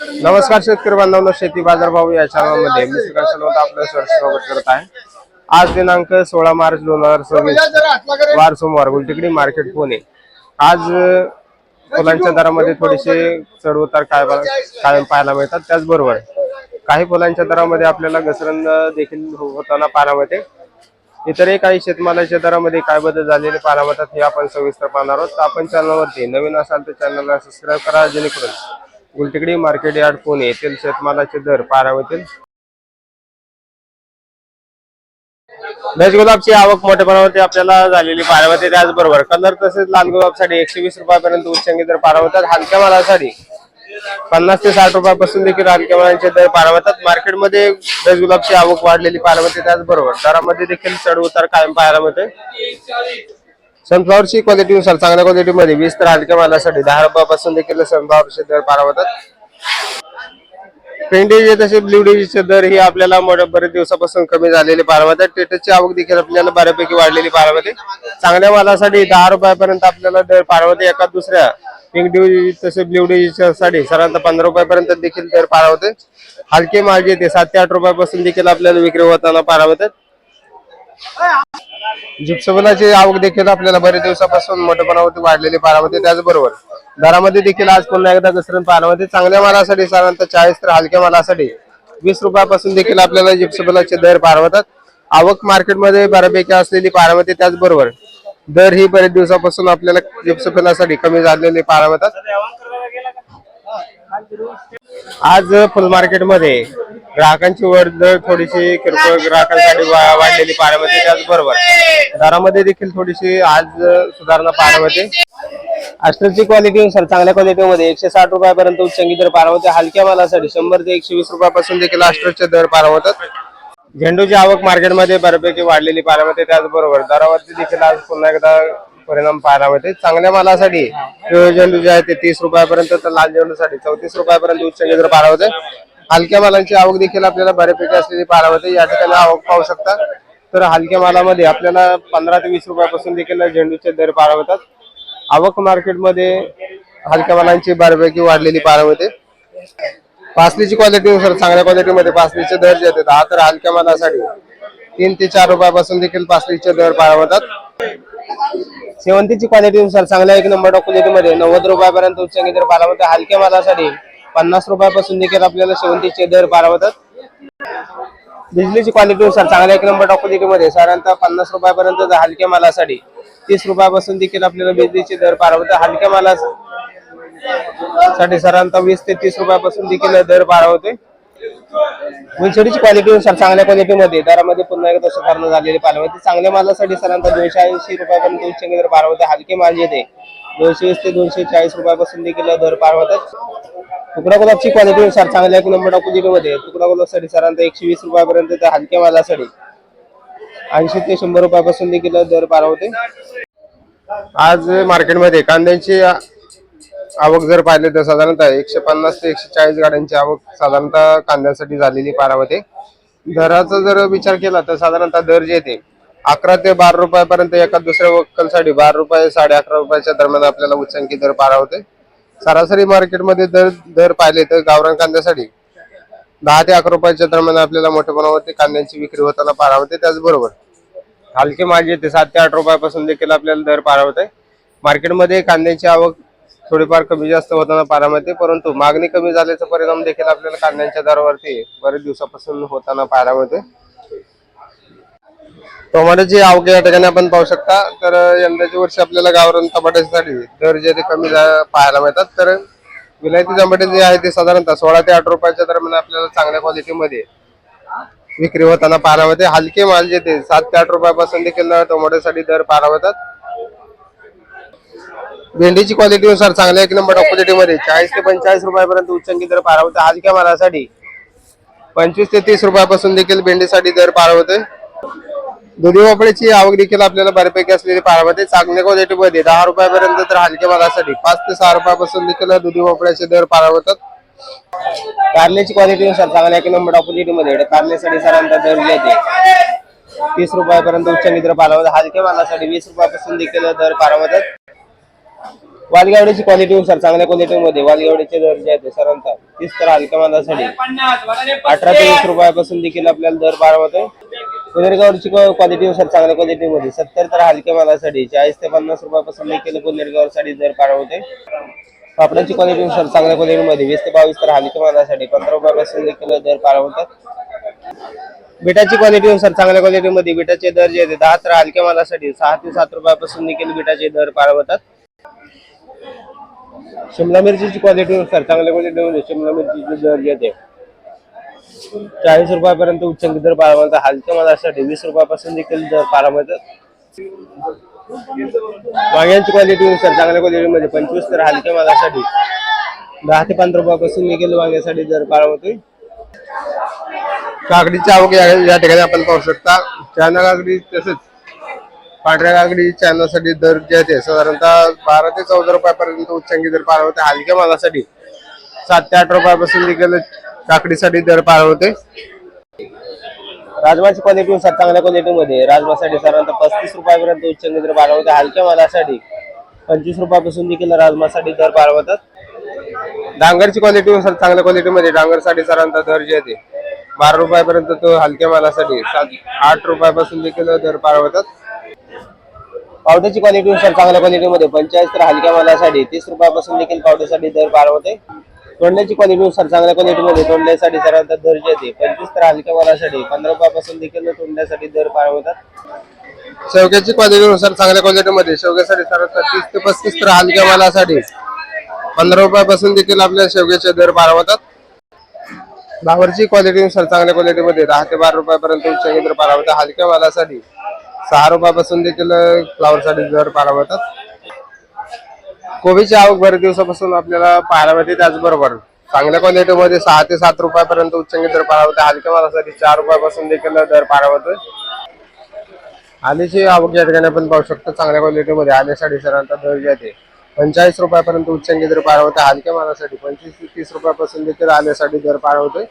नमस्कार शेतकरी बांधवांनो, शेती बाजार भाव या चॅनलमध्ये मी श्रीकांत सोनवणे आपलं स्वागत करत आहे। आज दिनांक 16 मार्च 2026 वार सोमवार, गुलटेकडी मार्केट पुणे। आज फुलांच्या दरामध्ये थोडेसे चढ उतार कायम पाहायला मिळतात। त्याचबरोबर काही फुलांच्या दरामध्ये आपल्याला घसरण देखील होताना पाहायला मिळते। इतरही काही शेतमालाच्या दरामध्ये काय बदल झालेले पाहायला मिळतात हे आपण सविस्तर पाहणार आहोत। आपण चॅनलवरती नवीन असाल तर चॅनलला सबस्क्राइब करा, जेणेकरून गुलटेकडी मार्केट यार्ड पुणे येथील शेतमालाचे दर पाहायला मिळतील। दश गुलाबची आवक मोठ्या प्रमाणावरती आपल्याला झालेली पाहायला मिळते। त्याचबरोबर कलर तसेच लाल गुलाबसाठी 120 रुपयापर्यंत उच्चांकी दर पाहायला मिळतात। हलक्या मालासाठी 50 ते 60 रुपयापासून देखील हलक्या मालाचे दर पाहायला मिळतात। मार्केटमध्ये दश गुलाबची आवक वाढलेली पाहायला मिळते। त्याचबरोबर दरामध्ये देखील चढ उतार कायम पाहायला मिळते। सनफ्लॉवरची क्वालिटीनुसार चांगल्या क्वालिटीमध्ये 20 तर हलक्या मालासाठी 10 रुपयापासून देखील सनफ्लॉवरचे दर पाहायला मिळतात। पेंडीचे तसे ब्ल्यू डेजीचे दर ही आपल्याला बरेच दिवसापासून कमी झालेले पाहायला मिळतात। टेटसची आवक देखील आपल्याला बऱ्यापैकी वाढलेली पाहायला मिळते। चांगल्या मालासाठी 10 रुपयापर्यंत आपल्याला दर पाहायला मिळते। एका दुसऱ्या पिंक डेजी तसे ब्ल्यू डेजीच्या साठी साधारणतः 15 रुपयापर्यंत देखील दर पाहायला मिळते। हलके माल जे ते 7 ते 8 रुपयापासून देखील आपल्याला विक्री होताना पाहायला मिळतात। जिप्समची आवक देखील आपल्याला बरेच दिवसापासून मोठ्या प्रमाणावरती वाढलेली पाहायला मिळते। त्याचबरोबर दरामध्ये देखील आज पुन्हा एकदा घसरण पाहायला मिळते। चांगल्या मालासाठी साधारणतः 40 तर हलक्या मालासाठी 20 रुपयापासून देखील आपल्याला जिप्समचे दर पाहायला मिळतात। आवक मार्केटमध्ये बऱ्यापैकी असलेली पाहायला मिळते। त्याचबरोबर दर ही बरेच दिवसापासून आपल्याला जिप्समसाठी कमी झालेले पाहायला मिळतात। आज फुल मार्केटमध्ये ग्राहकांची वर्दळ थोडीशी किरकोळ ग्राहकांसाठी वाढलेली पाहायला मिळते। त्याचबरोबर दरामध्ये देखील थोडीशी आज सुधारणा पाहायला मिळते। अस्टरची क्वालिटीनुसार चांगल्या क्वालिटीमध्ये 160 रुपयापर्यंत उच्चांकी दर पाहायला मिळते। हलक्या मालासाठी 100 ते 120 रुपयापासून देखील अस्टरचे दर पाहायला मिळतात। झेंडूची आवक मार्केटमध्ये बऱ्यापैकी वाढलेली पाहायला मिळते। त्याचबरोबर दरावरती देखील आज पुन्हा एकदा परिणाम पाहायला मिळते। चांगल्या मालासाठी झेंडू जे आहे ते 30 रुपयापर्यंत तर लाल झेंडूसाठी 34 रुपयापर्यंत उच्चांकी दर पाहायला मिळते। हलक्या मालांची आवक देखील आपल्याला बऱ्यापैकी असलेली पाहायला मिळते। या ठिकाणी आवक पाहू शकता तर हलक्या मालामध्ये आपल्याला 15 ते 20 रुपयापासून देखील झेंडूचे दर पाहायला मिळतात। आवक मार्केटमध्ये हलक्या मालांची बऱ्यापैकी वाढलेली पाहायला मिळते। पासलीची क्वालिटीनुसार चांगल्या क्वालिटीमध्ये पासलीचे दर जे आहेत 10 तर हलक्या मालासाठी 3 ते 4 रुपयापासून देखील पासलीचे दर पाहायला मिळतात। शेवंतीची क्वालिटीनुसार चांगल्या 1 नंबर क्वालिटीमध्ये 90 रुपयापर्यंत उच्चांकी दर पाहायला मिळतात। हलक्या मालासाठी 50 रुपयापासून देखील आपल्याला शेवंतीचे दर पाहायला मिळतात। बिजलीची क्वालिटीनुसार चांगल्या 1 नंबर क्वालिटीमध्ये साधारणतः 50 रुपयापर्यंत हलक्या मालासाठी 30 रुपयापासून देखील आपल्याला बिजलीचे दर पाहायला मिळतात। हलक्या मालासाठी साधारणतः 20 ते 30 रुपयापासून देखील दर पाहायला मिळते। गुलछडीची क्वालिटीनुसार चांगल्या क्वालिटीमध्ये दरामध्ये पुन्हा एकदा सुधारणा झालेली पाहायला मिळते। चांगल्या मालासाठी साधारणतः 280 रुपयापर्यंत उच्चांकी दर पाहायला मिळते। हलके माल जे ते 220 ते 240 रुपयापासून देखील दर पाहायला मिळतात। तुकडा गुलाबची क्वालिटीनुसार चांगल्या 1 नंबर क्वालिटीमध्ये तुकडा गुलाबसाठी साधारणतः 120 रुपयापर्यंत तर हलक्या मालासाठी 80 ते 100 रुपयापासून देखील दर पाहायला मिळते। आज मार्केटमध्ये कांद्यांची आवक जर पाहिले तर साधारणतः 150 ते 140 गाड्यांची आवक साधारणतः कांद्यासाठी झालेली पाहायला मिळते। दराचा जर विचार केला तर साधारणतः दर जे ते 11 ते 12 रुपयापर्यंत एका दुसऱ्या वक्कलसाठी 12 रुपये 11.5 रुपयाच्या दरम्यान आपल्याला उच्चांकी दर पाहायला मिळते। सरासरी मार्केटमध्ये दर पाहिले तर गावरान कांद्यासाठी 10 ते 11 रुपयाच्या दरम्यान आपल्याला मोठ्या प्रमाणावरती कांद्यांची विक्री होताना पाहायला मिळते। त्याचबरोबर हलके माल जे ते 7 ते 8 रुपयापासून देखील आपल्याला दर पाहायला मिळते। मार्केटमध्ये कांद्यांची आवक थोडीफार कमी जास्त होताना पाहायला मिळते, परंतु मागणी कमी झाल्याचा परिणाम देखील आपल्याला कांद्यांच्या दरावरती बरेच दिवसापासून होताना पाहायला मिळते। टोमॅटोची आवक या ठिकाणी आपण पाहू शकता तर यंदाच्या वर्षी आपल्याला गावरान टमाट्यासाठी दर जे ते कमी पाहायला मिळतात। तर विलायती टमाटे जे आहे ते साधारणतः 16 ते 8 रुपयाच्या दरम्यान आपल्याला चांगल्या क्वालिटीमध्ये विक्री होताना पाहायला मिळते। हलके माल जे ते 7 ते 8 रुपयापासून देखील टोमॅटोसाठी दर पाहायला मिळतात। भेंडीची क्वालिटीनुसार चांगल्या 1 नंबर क्वालिटीमध्ये 40 ते 45 रुपयापर्यंत उच्चांकी दर पाहायला मिळते। हलक्या मालासाठी 25 ते 30 रुपयापासून देखील भेंडीसाठी दर पाहायला मिळते। दुधी भोपळ्याची आवक देखील आपल्याला बऱ्यापैकी असलेली पाहायला मिळते। चांगल्या क्वालिटीमध्ये 10 रुपयापर्यंत तर हलक्या मालासाठी 5 ते 6 रुपयापासून देखील दुधी भोपळ्याचे दर पाहायला मिळतात। कारल्याची क्वालिटीनुसार चांगल्या 1 नंबर क्वालिटीमध्ये कारल्यासाठी साधारणतः दर येते 30 रुपयापर्यंत उच्चांकी दर पाहायला मिळतात। हलक्या मालासाठी 20 रुपयापासून देखील दर पाहायला मिळतात। वालगावडीची क्वालिटीनुसार चांगल्या क्वालिटीमध्ये वालगावडीचे दर जे आहेत साधारणतः 30 तर हलक्या मालासाठी 18 ते 20 रुपयापासून देखील आपल्याला दर पाळवत आहे. पुनेरगावची क्वालिटीनुसार चांगल्या क्वालिटीमध्ये 70 तर हलक्या मालासाठी 40 ते 50 रुपयापासून देखील पुनेरगावसाठी दर पाळवत आहे. पापडाची क्वालिटीनुसार चांगल्या क्वालिटीमध्ये 20 ते 22 तर हलक्या मालासाठी 15 रुपयापासून देखील दर पाळवतात. बिटाची क्वालिटीनुसार चांगल्या क्वालिटीमध्ये बिटाचे दर जे आहेत 10 तर हलक्या मालासाठी 6 ते 7 रुपयापासून देखील बिटाचे दर पाळवतात. शिमला मिरचीची क्वालिटीनुसार चांगल्या क्वालिटीमध्ये शिमला मिरचीचे दर जे आहेत 40 रुपयापर्यंत उच्चांकी दर पाळवतात. हलक्या मालासाठी 20 रुपयापासून देखील दर पाळवतात. वांग्यांची क्वालिटीनुसार चांगल्या क्वालिटीमध्ये 25 तर हलक्या मालासाठी 10 ते 15 रुपयापासून देखील वांग्यासाठी दर पाळवतोय. काकडीची आवक या ठिकाणी आपण पाहू शकता. चायना काकडी तसेच पांढऱ्या काकडी चायनासाठी दर जे आहेत साधारणतः 12 ते 14 रुपयापर्यंत उच्चांकी दर पाळवते. हलक्या मालासाठी 7 ते 8 रुपयापासून देखील काकडीसाठी दर पाळवते. राजमाची क्वालिटीनुसार चांगल्या क्वालिटीमध्ये राजमासाठी साधारणतः 35 रुपयापर्यंत उच्चांकी दर पाळवते. हलक्या मालासाठी 25 रुपयापासून देखील राजमासाठी दर पाळवतात. डांगरची क्वालिटीनुसार चांगल्या क्वालिटीमध्ये डांगरसाठी साधारणतः दर जे आहे 12 रुपयापर्यंत तो हलक्या मालासाठी 7-8 रुपयापासून देखील दर पाळवतात. पावट्याची क्वालिटीनुसार चांगल्या क्वालिटीमध्ये 45 तर हलक्या मालासाठी 30 रुपयापासून देखील पावट्यासाठी दर पाळवते. तोंडल्याची क्वालिटीनुसार चांगल्या क्वालिटीमध्ये तोंडल्यासाठी साधारणतः दर जे आहे 25 तर हलक्या मालासाठी 15 रुपयापासून देखील तोंडल्यासाठी दर पाळवतात. शेवग्याची क्वालिटीनुसार चांगल्या क्वालिटीमध्ये शेवग्यासाठी साधारणतः 30 ते 35 तर हलक्या मालासाठी 15 रुपयापासून देखील आपल्या शेवग्याचे दर पाळवतात. फ्लावरची क्वालिटीनुसार चांगल्या क्वालिटीमध्ये 10 ते 12 रुपयापर्यंत उच्चांकी दर पाळवतात. हलक्या मालासाठी 6 रुपयापासून देखील फ्लावरसाठी दर पाळवतात. कोबीची आवक बरेच दिवसापासून आपल्याला पाहायला मिळते. त्याचबरोबर चांगल्या क्वालिटीमध्ये 6 ते 7 रुपयापर्यंत उच्चांकी दर पाळवतात. हलक्या मालासाठी 4 रुपयापासून देखील दर पाळवतोय. आल्याची आवक या ठिकाणी आपण पाहू शकतो. चांगल्या क्वालिटीमध्ये आल्यासाठी साधारणतः दर जे आहे 45 रुपयापर्यंत उच्चांकी दर पाळवते. हलक्या मालासाठी 25 ते 30 रुपयापासून देखील आल्यासाठी दर पाळवतोय.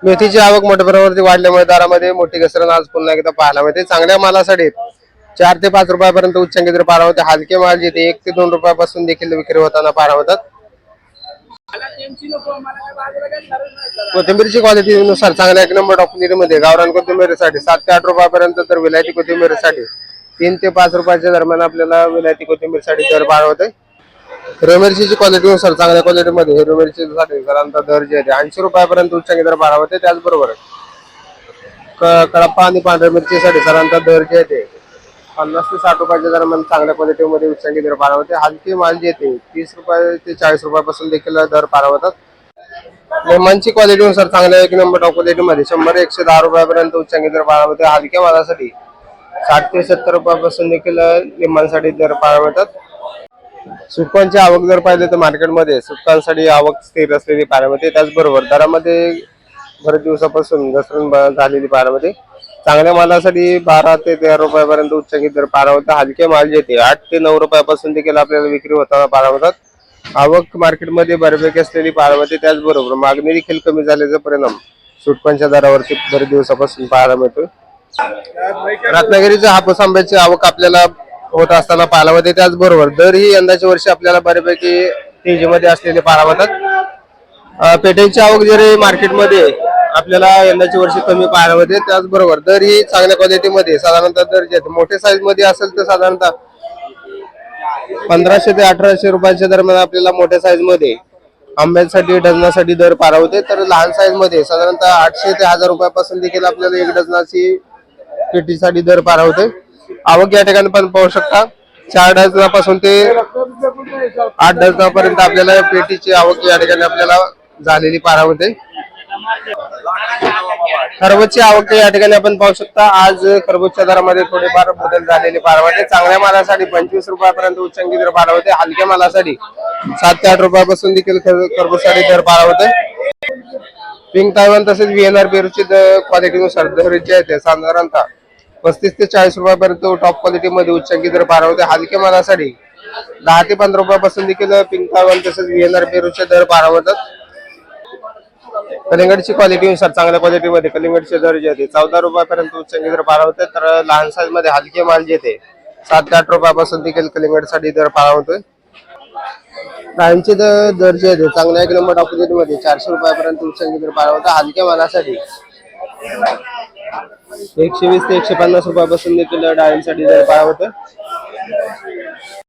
मेथीची आवक मोठ्या प्रमाणात वाढल्यामुळे दरामध्ये मोठी घसरण आज पुन्हा एकदा पाहायला मिळते. चांगल्या मालासाठी 4 ते 5 रुपयापर्यंत उच्चांकी दर पाळवते. हलके माल जे 1 ते 2 रुपयापासून देखील विक्री होताना पाळवतात. कोथिंबीरची क्वालिटीनुसार चांगल्या 1 नंबर क्वालिटीमध्ये गावरान कोथिंबीरसाठी 7 ते 8 रुपयापर्यंत तर विलायती कोथिंबीरसाठी 3 ते 5 रुपयाच्या दरम्यान आपल्याला विलायती कोथिंबीरसाठी दर पाळवते. हिरवी मिरचीची क्वालिटीनुसार चांगल्या क्वालिटीमध्ये हिरवी मिरचीसाठी साधारणतः दर जे आहे 80 रुपयापर्यंत उच्चांकी दर पाळवते. त्याचबरोबर कडप्पा आणि पांढऱ्या मिरचीसाठी साधारणतः दर जे आहे 50 ते 60 रुपयाच्या दरम्यान चांगल्या क्वालिटीमध्ये उच्चांकी दर पाळवते. हलके माल जे येते 30 रुपये ते 40 रुपयापासून देखील दर पाळवतात. लेमनची क्वालिटीनुसार चांगल्या 1 नंबर टॉप क्वालिटीमध्ये 100-110 रुपयापर्यंत उच्चांकी दर पाळवते. हलक्या मालासाठी 60 ते 70 रुपयापासून देखील लेमनसाठी दर पाळवतात. सुटकांची आवक जर पाहिले तर मार्केटमध्ये सुटकांसाठी आवक स्थिर असलेली पाहायला मिळते. त्याचबरोबर दरामध्ये बरेच दिवसापासून घसरण झालेली पाहायला मिळते. चांगल्या मालासाठी 12 ते 13 रुपयापर्यंत उच्चांकी दर पाहायला मिळतात. हलके माल जे ते 8 ते 9 रुपयापासून देखील आपल्याला विक्री होताना पाहायला मिळतात. आवक मार्केटमध्ये बऱ्यापैकी असलेली पाहायला मिळते. त्याचबरोबर मागणी देखील कमी झाल्याचा परिणाम सुटकांच्या दरावरती बरेच दिवसापासून पाहायला मिळतो. रत्नागिरीच्या हापूस आंब्याची आवक आपल्याला होत असताना पाहायला मिळते. त्याचबरोबर दर ही यंदाच्या वर्षी आपल्याला बऱ्यापैकी तेजीमध्ये असलेले पाहायला मिळतात. पेट्यांची आवक जरी मार्केटमध्ये आपल्याला यंदाच्या वर्षी कमी पाहायला मिळते. त्याचबरोबर दर ही चांगल्या क्वालिटीमध्ये साधारणतः दर जे मोठ्या साईज मध्ये असेल तर साधारणतः 1500 ते 1800 रुपयाच्या दरम्यान आपल्याला मोठ्या साईज मध्ये आंब्यांसाठी डझनासाठी दर पाहायला होते. तर लहान साईज मध्ये साधारणतः 800 ते 1000 रुपयापासून देखील आपल्याला 1 डझनाची पेटीसाठी दर पाहायला होते. आवक या ठिकाणी पण पाहू शकता 4 डझनापासून ते 8 डझनापर्यंत आपल्याला पेटीची आवक या ठिकाणी आपल्याला झालेली पाहायला होते. खरबूजची आवक या ठिकाणी आपण पाहू शकता. आज खरबूजच्या दरामध्ये थोडेफार बदल झालेले पाहायला होते. चांगल्या मालासाठी 25 रुपयापर्यंत उच्चांकी दर पाहायला होते. हलक्या मालासाठी 7 ते 8 रुपयापासून देखील खरबूजसाठी दर पाहायला होते. पिंक तायवान तसेच व्हीएनआर पेरूची क्वालिटीनुसार दर जे आहेत साधारणतः 35 ते 40 रुपयापर्यंत टॉप क्वालिटीमध्ये उच्चांकी दर पाहायला होते. हलक्या मालासाठी 10 ते 15 रुपयापासून देखील पिंक तायवान तसेच व्हीएनआर पेरूचे दर पाहायला होतात. कलिंगडची क्वालिटीनुसार चांगल्या क्वालिटीमध्ये कलिंगडचे दर जे आहेत 14 रुपयापर्यंत उच्चांकी दर पाहायला होते. तर लहान साईज मध्ये हलके माल जे ते 7 ते 8 रुपयापासून देखील कलिंगडसाठी दर पाळा होतोय. डाळिंबचे दर जे आहेत चांगल्या 1 नंबर ऑपोजिट मध्ये 400 रुपयापर्यंत उचलले दर पाळा होता. हलक्या मालासाठी 120 ते 150 रुपयापासून देखील डाळिंबसाठी दर पाळा होतोय.